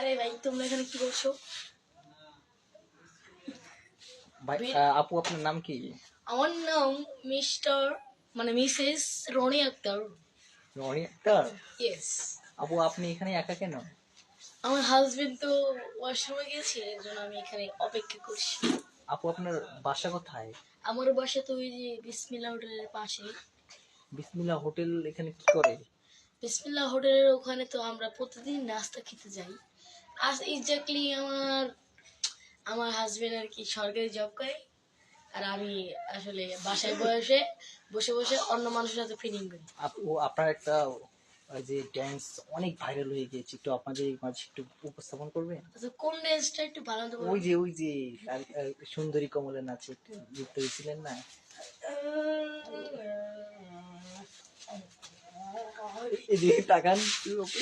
আরে ভাই তোমরা এখানে কি করছো? ভাই আপু আপনার নাম কি? আমার নাম mister misses Roni Akter. Roni Akter. Yes. আপু আপনি এখানে একা কেন? আমার হাজবেন্ড তো ওয়াশরুমে গেছে, এর জন্য আমি এখানে অপেক্ষা করছি। আপু আপনার বাসা কোথায়? আমার বাসা তো ওই যে বিসমিল্লাহ হোটেলের পাশে। বিসমিল্লাহ হোটেল এখানে কি করে? বিসমিল্লাহ হোটেলের ওখানে তো আমরা প্রতিদিন নাস্তা খেতে যাই। আজ এক্স্যাক্টলি আমার আমার হাজবেন্ড আর কি সরকারি জব করে, আর আমি আসলে বাসায় বসে বসে বসে অন্য মানুষের সাথে ফিলিং করি। আপু আপনার একটা ওই যে ড্যান্স অনেক ভাইরাল হয়ে গিয়েছে, একটু আপনাদের মাঝে একটু উপস্থাপন করবেন? আচ্ছা, কোন ড্যান্সটা একটু ভালো মতো বলুন। ওই যে সুন্দরী কমলের নাচে একটু যুক্ত হয়েছিলেন না? এদিকে তাকান একটু আপু।